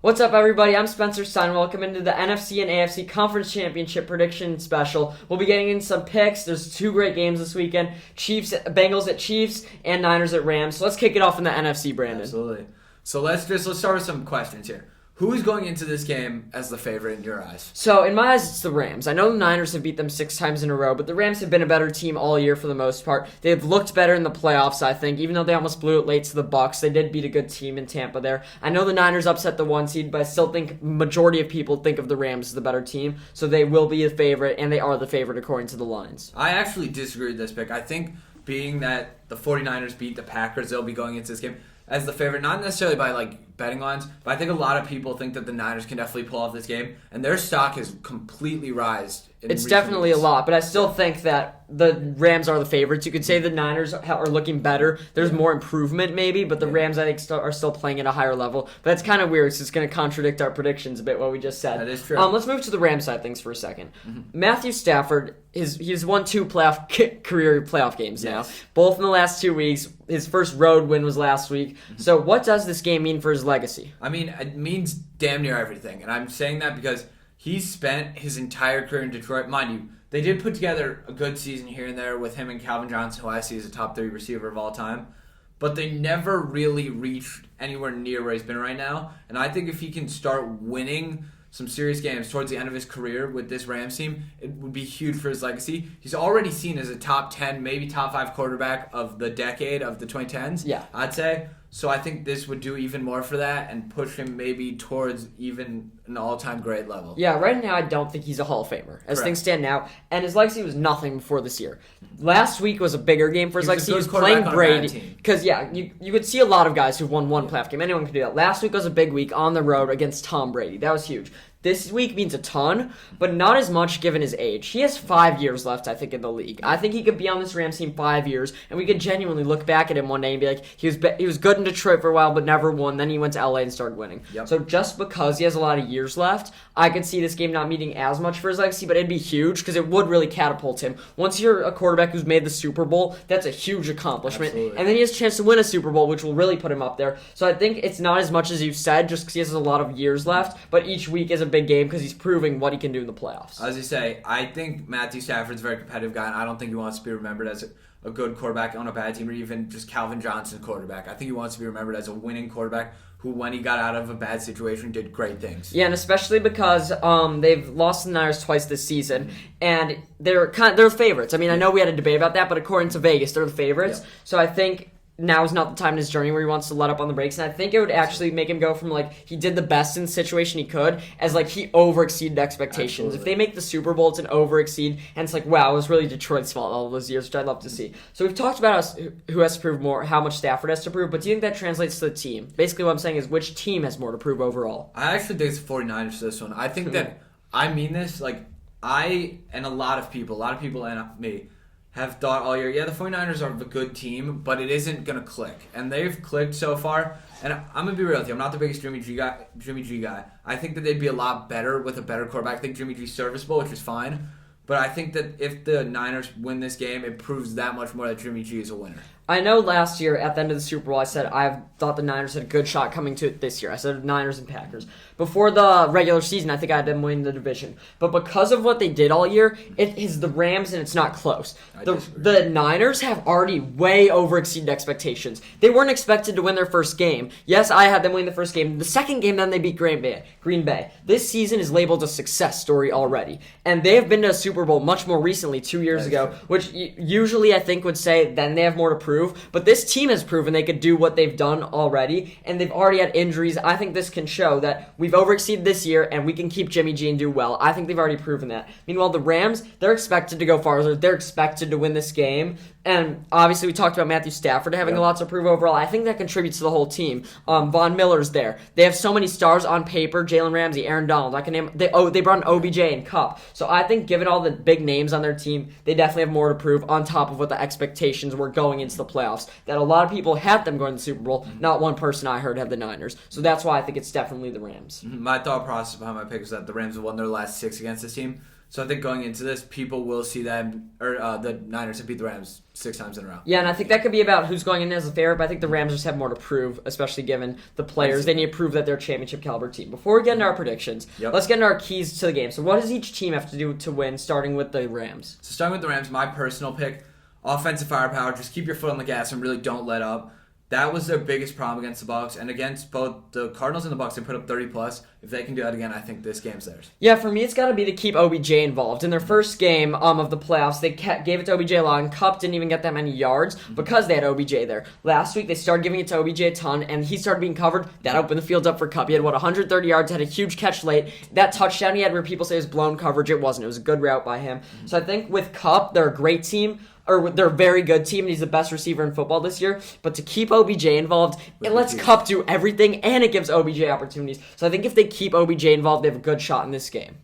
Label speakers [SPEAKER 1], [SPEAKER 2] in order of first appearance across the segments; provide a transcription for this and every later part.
[SPEAKER 1] What's up, everybody? I'm Spencer Stein. Welcome into the NFC and AFC Conference Championship prediction special. We'll be getting in some picks. There's two great games this weekend: Bengals at Chiefs and Niners at Rams. So let's kick it off in the NFC, Brandon.
[SPEAKER 2] Absolutely. So let's start with some questions here. Who is going into this game as the favorite in your eyes?
[SPEAKER 1] So, in my eyes, it's the Rams. I know the Niners have beat them 6 times in a row, but the Rams have been a better team all year for the most part. They've looked better in the playoffs, I think. Even though they almost blew it late to the Bucs, they did beat a good team in Tampa there. I know the Niners upset the 1 seed, but I still think majority of people think of the Rams as the better team, so they will be a favorite, and they are the favorite according to the lines.
[SPEAKER 2] I actually disagree with this pick. I think being that the 49ers beat the Packers, they'll be going into this game as the favorite, not necessarily by betting lines, but I think a lot of people think that the Niners can definitely pull off this game, and their stock has completely risen.
[SPEAKER 1] It's definitely a lot, but I still think that the Rams are the favorites. You could say the Niners are looking better. There's more improvement maybe, but the Rams I think are still playing at a higher level. But that's kind of weird, so it's going to contradict our predictions a bit, what we just said.
[SPEAKER 2] That is true.
[SPEAKER 1] Let's move to the Rams side of things for a second. Mm-hmm. Matthew Stafford, he's won 2 career playoff games now, both in the last 2 weeks. His first road win was last week. Mm-hmm. So what does this game mean for his legacy?
[SPEAKER 2] I mean, it means damn near everything, and I'm saying that because he's spent his entire career in Detroit. Mind you, they did put together a good season here and there with him and Calvin Johnson, who I see as a top 3 receiver of all time. But they never really reached anywhere near where he's been right now. And I think if he can start winning some serious games towards the end of his career with this Rams team, it would be huge for his legacy. He's already seen as a top 10, maybe top 5 quarterback of the decade, of the 2010s, I'd say. So I think this would do even more for that and push him maybe towards even an all-time great level.
[SPEAKER 1] Yeah, right now I don't think he's a Hall of Famer as things stand now, and his legacy was nothing before this year. Last week was a bigger game for his legacy. He was playing Brady because you could see a lot of guys who've won one playoff game. Anyone can do that. Last week was a big week on the road against Tom Brady. That was huge. This week means a ton, but not as much given his age. He has 5 years left, I think, in the league. I think he could be on this Rams team 5 years, and we could genuinely look back at him one day and be like, he was good in Detroit for a while, but never won. Then he went to LA and started winning. Yep. So just because he has a lot of years left, I could see this game not meaning as much for his legacy, but it'd be huge because it would really catapult him. Once you're a quarterback who's made the Super Bowl, that's a huge accomplishment.
[SPEAKER 2] Absolutely.
[SPEAKER 1] And then he has a chance to win a Super Bowl, which will really put him up there. So I think it's not as much as you've said, just because he has a lot of years left, but each week is a big game because he's proving what he can do in the playoffs.
[SPEAKER 2] As you say, I think Matthew Stafford's a very competitive guy, and I don't think he wants to be remembered as a good quarterback on a bad team or even just Calvin Johnson's quarterback. I think he wants to be remembered as a winning quarterback who, when he got out of a bad situation, did great things.
[SPEAKER 1] Yeah, and especially because they've lost the Niners twice this season, and they're favorites. I mean, I know we had a debate about that, but according to Vegas, they're the favorites. Yep. So I think now is not the time in his journey where he wants to let up on the brakes, and I think it would actually make him go from he did the best in the situation he could as he over-exceeded expectations.
[SPEAKER 2] Absolutely.
[SPEAKER 1] If they make the Super Bowl, it's an over-exceed, and it's wow, it was really Detroit's fault all those years, which I'd love to see. So we've talked about who has to prove more, how much Stafford has to prove, but do you think that translates to the team? Basically what I'm saying is which team has more to prove overall?
[SPEAKER 2] I actually think it's the 49ers for this one. I think that, I mean this, I and a lot of people and me, have thought all year, the 49ers are a good team, but it isn't going to click. And they've clicked so far. And I'm going to be real with you. I'm not the biggest Jimmy G guy. I think that they'd be a lot better with a better quarterback. I think Jimmy G's serviceable, which is fine. But I think that if the Niners win this game, it proves that much more that Jimmy G is a winner.
[SPEAKER 1] I know last year at the end of the Super Bowl I said I thought the Niners had a good shot coming to it this year. I said Niners and Packers. Before the regular season, I think I had them winning the division. But because of what they did all year, it is the Rams and it's not close. The Niners have already way over-exceeded expectations. They weren't expected to win their first game. Yes, I had them win the first game. The second game, then they beat Green Bay. This season is labeled a success story already. And they have been to a Super Bowl much more recently, 2 years ago, which usually I think would say then they have more to prove. But this team has proven they could do what they've done already, and they've already had injuries. I think this can show that we've overexceeded this year, and we can keep Jimmy G and do well. I think they've already proven that. Meanwhile, the Rams, they're expected to go farther. They're expected to win this game. And obviously, we talked about Matthew Stafford having a lot to prove overall. I think that contributes to the whole team. Von Miller's there. They have so many stars on paper. Jalen Ramsey, Aaron Donald. I can name. They brought in OBJ and Kupp. So I think, given all the big names on their team, they definitely have more to prove on top of what the expectations were going into the playoffs. That a lot of people had them going to the Super Bowl. Not one person I heard had the Niners. So that's why I think it's definitely the Rams.
[SPEAKER 2] My thought process behind my pick is that the Rams have won their last 6 against this team. So I think going into this, people will see them, or the Niners have beat the Rams 6 times in a row.
[SPEAKER 1] Yeah, and I think that could be about who's going in as a favorite, but I think the Rams just have more to prove, especially given the players. They need to prove that they're a championship caliber team. Before we get into our predictions, let's get into our keys to the game. So what does each team have to do to win, starting with the Rams?
[SPEAKER 2] So starting with the Rams, my personal pick, offensive firepower, just keep your foot on the gas and really don't let up. That was their biggest problem against the Bucs, and against both the Cardinals and the Bucs, they put up 30+. If they can do that again, I think this game's theirs.
[SPEAKER 1] Yeah, for me, it's got to be to keep OBJ involved. In their first game of the playoffs, they gave it to OBJ a lot, and Kupp didn't even get that many yards because they had OBJ there. Last week, they started giving it to OBJ a ton, and he started being covered. That opened the field up for Kupp. He had, 130 yards, had a huge catch late. That touchdown he had where people say it was blown coverage, it wasn't. It was a good route by him. So I think with Kupp, they're a great team. Or they're a very good team, and he's the best receiver in football this year. But to keep OBJ involved, it lets Kupp do everything, and it gives OBJ opportunities. So I think if they keep OBJ involved, they have a good shot in this game.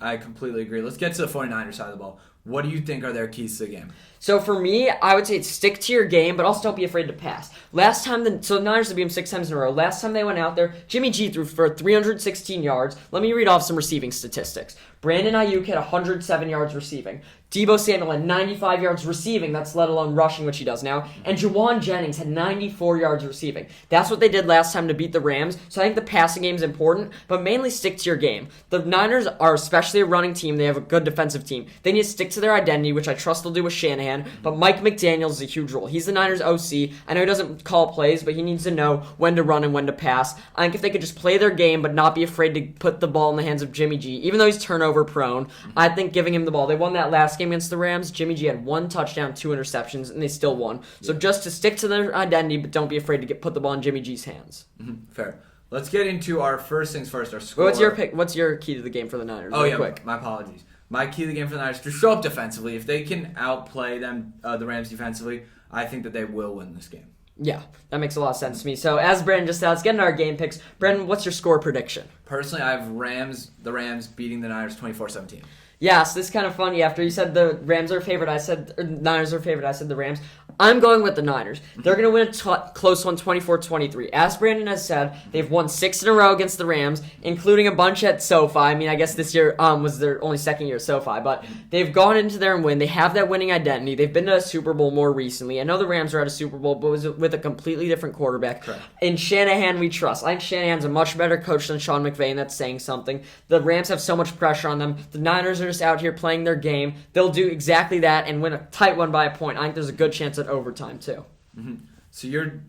[SPEAKER 2] I completely agree. Let's get to the 49ers side of the ball. What do you think are their keys to the game?
[SPEAKER 1] So for me, I would say stick to your game, but also don't be afraid to pass. Last time, the Niners have beat them 6 times in a row. Last time they went out there, Jimmy G threw for 316 yards. Let me read off some receiving statistics. Brandon Ayuk had 107 yards receiving. Deebo Samuel had 95 yards receiving, that's let alone rushing, which he does now. And Juwan Jennings had 94 yards receiving. That's what they did last time to beat the Rams. So I think the passing game is important, but mainly stick to your game. The Niners are especially a running team. They have a good defensive team. They need to stick to their identity, which I trust they'll do with Shanahan. But Mike McDaniels is a huge role. He's the Niners OC. I know he doesn't call plays, but he needs to know when to run and when to pass. I think if they could just play their game, but not be afraid to put the ball in the hands of Jimmy G, even though he's turnover prone, I think giving him the ball. They won that last game against the Rams. Jimmy G had 1 touchdown, 2 interceptions, and they still won. So just to stick to their identity, but don't be afraid to put the ball in Jimmy G's hands.
[SPEAKER 2] Fair. Let's get into our first things first, our score.
[SPEAKER 1] What's your pick? What's your key to the game for the Niners?
[SPEAKER 2] Quick. My apologies. My key to the game for the Niners, just show up defensively. If they can outplay them, the Rams defensively, I think that they will win this game.
[SPEAKER 1] Yeah, that makes a lot of sense to me. So as Brandon just said, let's get into our game picks. Brandon, what's your score prediction?
[SPEAKER 2] Personally, I have the Rams beating the Niners 24-17.
[SPEAKER 1] Yeah, so this is kind of funny. After you said the Rams are favored, Niners are favored, I said the Rams. I'm going with the Niners. They're going to win a close one, 24-23. As Brandon has said, they've won 6 in a row against the Rams, including a bunch at SoFi. I mean, I guess this year was their only second year at SoFi, but they've gone into there and win. They have that winning identity. They've been to a Super Bowl more recently. I know the Rams are at a Super Bowl, but it was with a completely different quarterback.
[SPEAKER 2] Correct.
[SPEAKER 1] In Shanahan, we trust. I think Shanahan's a much better coach than Sean McVay, and that's saying something. The Rams have so much pressure on them. The Niners are just out here playing their game. They'll do exactly that and win a tight one by a point. I think there's a good chance at overtime, too.
[SPEAKER 2] So your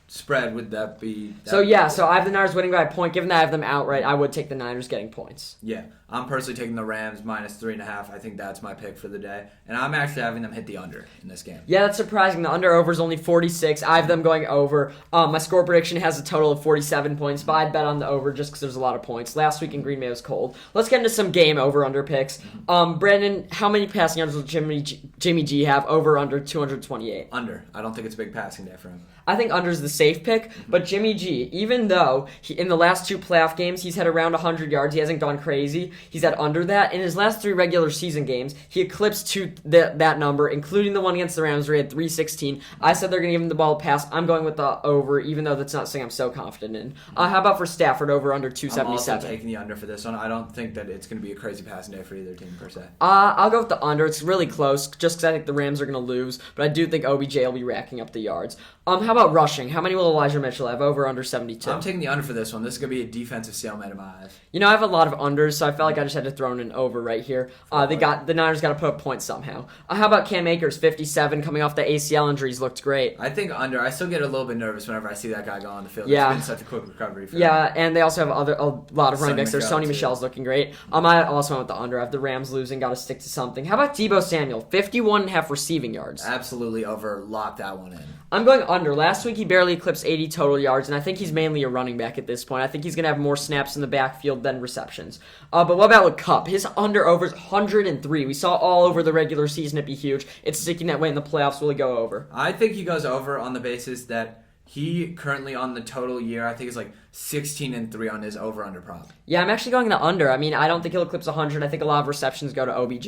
[SPEAKER 2] spread, would that be...
[SPEAKER 1] So I have the Niners winning by a point. Given that I have them outright, I would take the Niners getting points.
[SPEAKER 2] Yeah, I'm personally taking the Rams minus 3.5. I think that's my pick for the day. And I'm actually having them hit the under in this game.
[SPEAKER 1] Yeah, that's surprising. The under-over is only 46. I have them going over. My score prediction has a total of 47 points, but I'd bet on the over just because there's a lot of points. Last week in Green Bay was cold. Let's get into some game over-under picks. Brandon, how many passing yards will Jimmy G have over under 228?
[SPEAKER 2] Under. I don't think it's a big passing day for him.
[SPEAKER 1] I think under is the safe pick, but Jimmy G, even though in the last 2 playoff games he's had around 100 yards, he hasn't gone crazy. He's had under that. In his last 3 regular season games, he eclipsed that number, including the one against the Rams where he had 316. I said they're going to give him the ball to pass. I'm going with the over, even though that's not something I'm so confident in. How about for Stafford over under 277?
[SPEAKER 2] I'm also taking the under for this one. I don't think that it's going to be a crazy passing day for either team per se.
[SPEAKER 1] I'll go with the under. It's really close, just because I think the Rams are going to lose, but I do think OBJ will be racking up the yards. How about rushing? How many will Elijah Mitchell have? Over under 72?
[SPEAKER 2] I'm taking the under for this one. This is going to be a defensive stalemate in my eyes.
[SPEAKER 1] You know, I have a lot of unders, so I felt like I just had to throw in an over right here. The Niners got to put up points somehow. How about Cam Akers, 57, coming off the ACL injuries, looked great.
[SPEAKER 2] I think under. I still get a little bit nervous whenever I see that guy go on the field.
[SPEAKER 1] Yeah.
[SPEAKER 2] It's been such a quick recovery for him.
[SPEAKER 1] Yeah, and they also have a lot of running backs there. Sony
[SPEAKER 2] too.
[SPEAKER 1] Michel's looking great. I also went with the under. I have the Rams losing, got to stick to something. How about Deebo Samuel, 51.5 receiving yards?
[SPEAKER 2] Absolutely over. Lock that one in.
[SPEAKER 1] I'm going under. Last week he barely eclipsed 80 total yards, and I think he's mainly a running back at this point. I think he's going to have more snaps in the backfield than receptions. But what about with Kupp? His under-over is 103. We saw all over the regular season it be huge. It's sticking that way in the playoffs. Will he go over?
[SPEAKER 2] I think he goes over on the basis that He currently on the total year, I think is like 16-3 on his over/under prop.
[SPEAKER 1] Yeah, I'm actually going the under. I mean, I don't think he'll eclipse 100. I think a lot of receptions go to OBJ.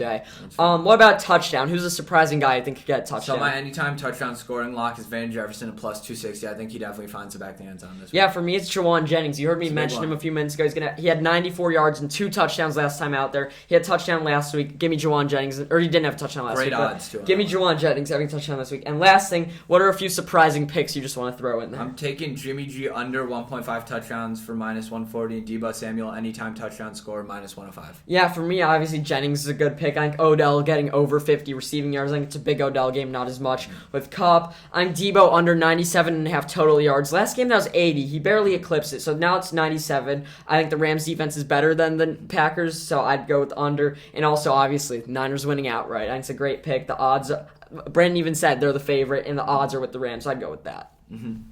[SPEAKER 1] What about touchdown? Who's a surprising guy I think could get a touchdown?
[SPEAKER 2] So my anytime touchdown scoring lock is Van Jefferson at plus 260. I think he definitely finds the back of the end zone this week.
[SPEAKER 1] Yeah, for me it's Jawan Jennings. You heard me mention him a few minutes ago. He had 94 yards and 2 touchdowns last time out there. He had a touchdown last week. Give me Jawan Jennings. Or he didn't have a touchdown last week.
[SPEAKER 2] Great odds too.
[SPEAKER 1] Give me Jawan Jennings having a touchdown this week. And last thing, what are a few surprising picks you just want to throw in there?
[SPEAKER 2] I'm taking Jimmy G under 1.5 touchdowns for minus 140 and Deebo Samuel anytime touchdown score minus 105.
[SPEAKER 1] Yeah, for me, obviously Jennings is a good pick. I think Odell getting over 50 receiving yards. I think it's a big Odell game, not as much with Kupp. I'm Deebo under 97.5 total yards. Last game that was 80. He barely eclipsed it, so now it's 97. I think the Rams defense is better than the Packers, so I'd go with under. And also, obviously, the Niners winning outright. I think it's a great pick. The odds, Brandon even said they're the favorite, and the odds are with the Rams, so I'd go with that.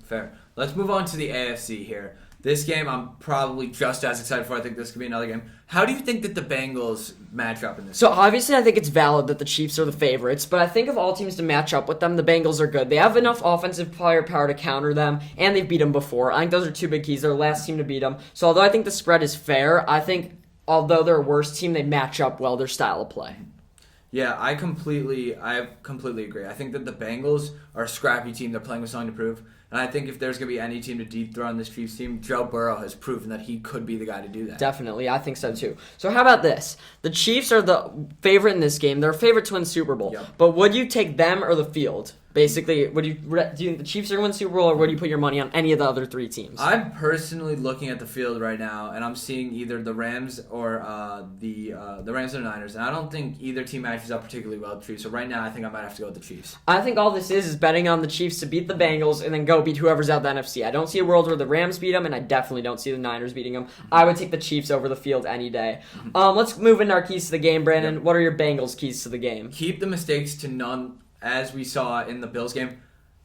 [SPEAKER 2] Fair. Let's move on to the AFC here. This game I'm probably just as excited for. I think this could be another game. How do you think that the Bengals match up in this
[SPEAKER 1] So
[SPEAKER 2] game?
[SPEAKER 1] obviously I think it's valid that the Chiefs are the favorites, but I think of all teams to match up with them, the Bengals are good. They have enough offensive firepower to counter them, and they've beat them before. I think those are two big keys. They're the last team to beat them. So although I think the spread is fair, I think although they're a worse team, they match up well, their style of play.
[SPEAKER 2] Yeah, I completely agree. I think that the Bengals are a scrappy team. They're playing with something to prove. And I think if there's going to be any team to dethrone this Chiefs team, Joe Burrow has proven that he could be the guy to do that.
[SPEAKER 1] Definitely, I think so too. So how about this? The Chiefs are the favorite in this game. They're a favorite to win Super Bowl.
[SPEAKER 2] Yep.
[SPEAKER 1] But would you take them or the field? Basically, do you think the Chiefs are going to win Super Bowl, or would you put your money on any of the other 3 teams?
[SPEAKER 2] I'm personally looking at the field right now, and I'm seeing either the Rams or the Rams or the Niners, and I don't think either team matches up particularly well with the Chiefs. So right now, I think I might have to go with the Chiefs.
[SPEAKER 1] I think all this is betting on the Chiefs to beat the Bengals and then go beat whoever's out the NFC. I don't see a world where the Rams beat them, and I definitely don't see the Niners beating them. I would take the Chiefs over the field any day. Let's move into our keys to the game, Brandon. Yep. What are your Bengals keys to the game?
[SPEAKER 2] Keep the mistakes to none, as we saw in the Bills game.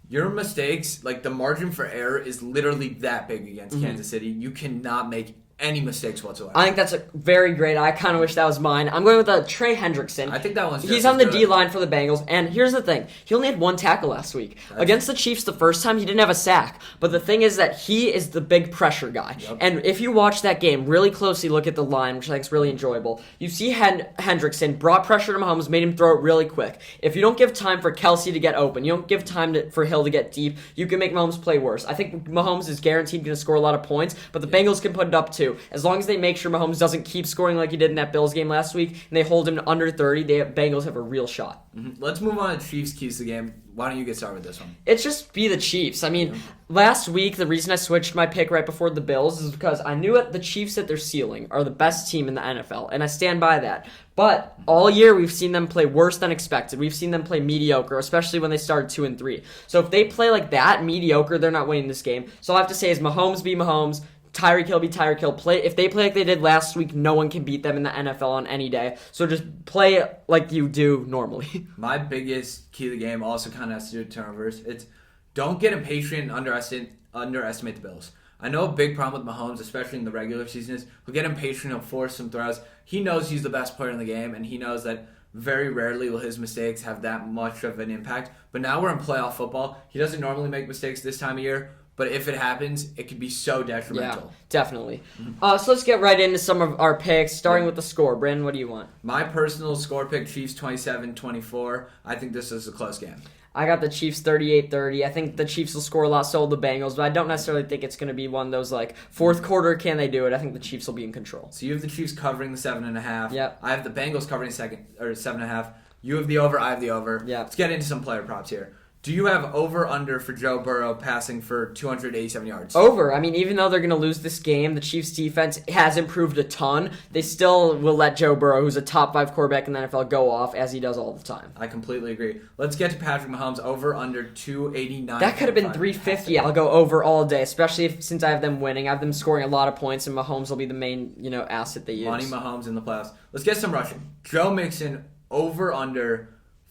[SPEAKER 2] Your mistakes, like the margin for error is literally that big against Kansas City. You cannot make any mistakes whatsoever.
[SPEAKER 1] I think that's a very great. I kind of wish that was mine. I'm going with Trey Hendrickson.
[SPEAKER 2] I think that one's
[SPEAKER 1] He's on the D line for the Bengals, and here's the thing: he only had 1 tackle last week against the Chiefs. The first time he didn't have a sack, but the thing is that he is the big pressure guy. Yep. And if you watch that game really closely, look at the line, which I think is really enjoyable. You see Hendrickson brought pressure to Mahomes, made him throw it really quick. If you don't give time for Kelsey to get open, you don't give time for Hill to get deep, you can make Mahomes play worse. I think Mahomes is guaranteed going to score a lot of points, but the Bengals can put it up too, as long as they make sure Mahomes doesn't keep scoring like he did in that Bills game last week, and they hold him to under 30, the Bengals have a real shot.
[SPEAKER 2] Let's move on to Chiefs keys to the game. Why don't you get started with this one?
[SPEAKER 1] It's just be the Chiefs. I mean, last week, the reason I switched my pick right before the Bills is because I knew the Chiefs at their ceiling are the best team in the NFL, and I stand by that. But all year, we've seen them play worse than expected. We've seen them play mediocre, especially when they started 2-3. So if they play like that, mediocre, they're not winning this game. So all I have to say is Mahomes be Mahomes, Tyreek Hill be Tyreek Hill. If they play like they did last week, no one can beat them in the NFL on any day. So just play like you do normally.
[SPEAKER 2] My biggest key to the game also kind of has to do with turnovers. It's don't get impatient and underestimate the Bills. I know a big problem with Mahomes, especially in the regular season, is he'll get impatient, he'll force some throws. He knows he's the best player in the game, and he knows that very rarely will his mistakes have that much of an impact. But now we're in playoff football. He doesn't normally make mistakes this time of year. But if it happens, it could be so detrimental.
[SPEAKER 1] Yeah, definitely. So let's get right into some of our picks, starting with the score. Brandon, what do you want?
[SPEAKER 2] My personal score pick, Chiefs 27-24. I think this is a close game.
[SPEAKER 1] I got the Chiefs 38-30. I think the Chiefs will score a lot, so will the Bengals, but I don't necessarily think it's going to be one of those, like, fourth quarter, can they do it? I think the Chiefs will be in control.
[SPEAKER 2] So you have the Chiefs covering the 7.5.
[SPEAKER 1] Yep.
[SPEAKER 2] I have the Bengals covering 7.5. You have the over, I have the over.
[SPEAKER 1] Yep.
[SPEAKER 2] Let's get into some player props here. Do you have over-under for Joe Burrow passing for 287 yards?
[SPEAKER 1] Over. I mean, even though they're going to lose this game, the Chiefs' defense has improved a ton. They still will let Joe Burrow, who's a top 5 quarterback in the NFL, go off, as he does all the time.
[SPEAKER 2] I completely agree. Let's get to Patrick Mahomes, over-under 289.
[SPEAKER 1] That could have been 350. I'll go over all day, especially since I have them winning. I have them scoring a lot of points, and Mahomes will be the main asset they use.
[SPEAKER 2] Money Mahomes in the playoffs. Let's get some rushing. Joe Mixon, over-under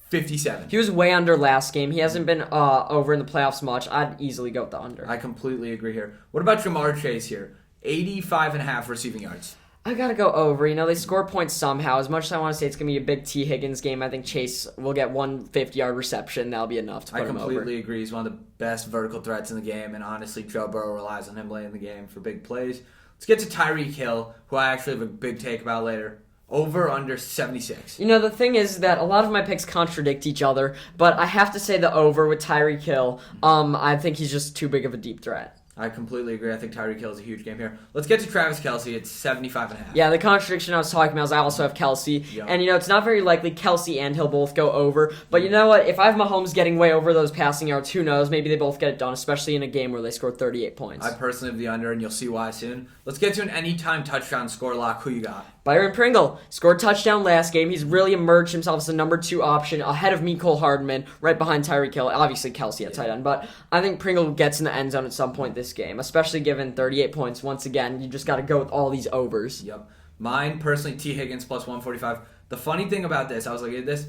[SPEAKER 2] 57.
[SPEAKER 1] He was way under last game. He hasn't been over in the playoffs much. I'd easily go with the under.
[SPEAKER 2] I completely agree here. What about Jamar Chase here? 85.5 receiving yards.
[SPEAKER 1] I gotta go over. They score points somehow. As much as I want to say it's gonna be a big T. Higgins game, I think Chase will get 150-yard reception. That'll be enough to put him over.
[SPEAKER 2] I completely agree. He's one of the best vertical threats in the game, and honestly, Joe Burrow relies on him late in the game for big plays. Let's get to Tyreek Hill, who I actually have a big take about later. Over under 76.
[SPEAKER 1] The thing is that a lot of my picks contradict each other, but I have to say the over with Tyreek Hill. I think he's just too big of a deep threat.
[SPEAKER 2] I completely agree. I think Tyreek Hill is a huge game here. Let's get to Travis Kelce. It's 75.5.
[SPEAKER 1] Yeah, the contradiction I was talking about is I also have Kelce.
[SPEAKER 2] Yep.
[SPEAKER 1] And, it's not very likely Kelce and Hill both go over. But you know what? If I have Mahomes getting way over those passing yards, who knows? Maybe they both get it done, especially in a game where they score 38 points.
[SPEAKER 2] I personally have the under, and you'll see why soon. Let's get to an anytime touchdown score lock. Who you got?
[SPEAKER 1] Byron Pringle scored touchdown last game. He's really emerged himself as the number 2 option ahead of Mecole Hardman, right behind Tyreek Hill. Obviously, Kelce at tight end. But I think Pringle gets in the end zone at some point this game, especially given 38 points. Once again, you just got to go with all these overs.
[SPEAKER 2] Yep. Mine, personally, T. Higgins plus 145. The funny thing about this, I was looking at this,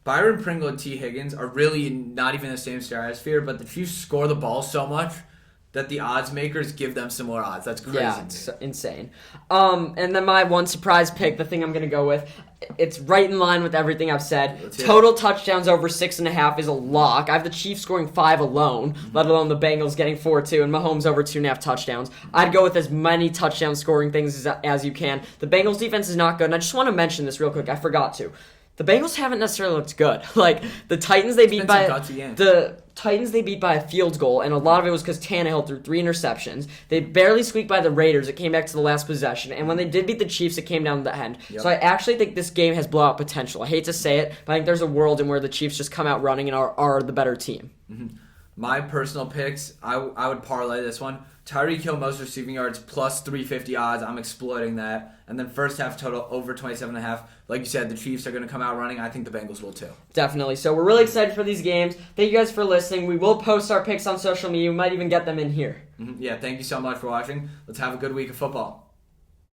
[SPEAKER 2] Byron Pringle and T. Higgins are really not even in the same stratosphere, but the Chiefs score the ball so much that the odds makers give them similar odds. That's crazy.
[SPEAKER 1] Yeah, it's insane. And then my one surprise pick, the thing I'm going to go with, it's right in line with everything I've said. Total touchdowns over 6.5 is a lock. I have the Chiefs scoring 5 alone, let alone the Bengals getting 4 too, and Mahomes over 2.5 touchdowns. I'd go with as many touchdown scoring things as you can. The Bengals defense is not good, and I just want to mention this real quick. I forgot to. The Bengals haven't necessarily looked good. Like the Titans, they beat by a field goal, and a lot of it was because Tannehill threw 3 interceptions. They barely squeaked by the Raiders. It came back to the last possession, and when they did beat the Chiefs, it came down to the end. Yep. So I actually think this game has blowout potential. I hate to say it, but I think there's a world in where the Chiefs just come out running and are the better team.
[SPEAKER 2] Mm-hmm. My personal picks, I would parlay this one. Tyreek Hill most receiving yards plus 350 odds. I'm exploiting that. And then first half total over 27.5. Like you said, the Chiefs are going to come out running. I think the Bengals will too.
[SPEAKER 1] Definitely. So we're really excited for these games. Thank you guys for listening. We will post our picks on social media. We might even get them in here.
[SPEAKER 2] Mm-hmm. Yeah, thank you so much for watching. Let's have a good week of football.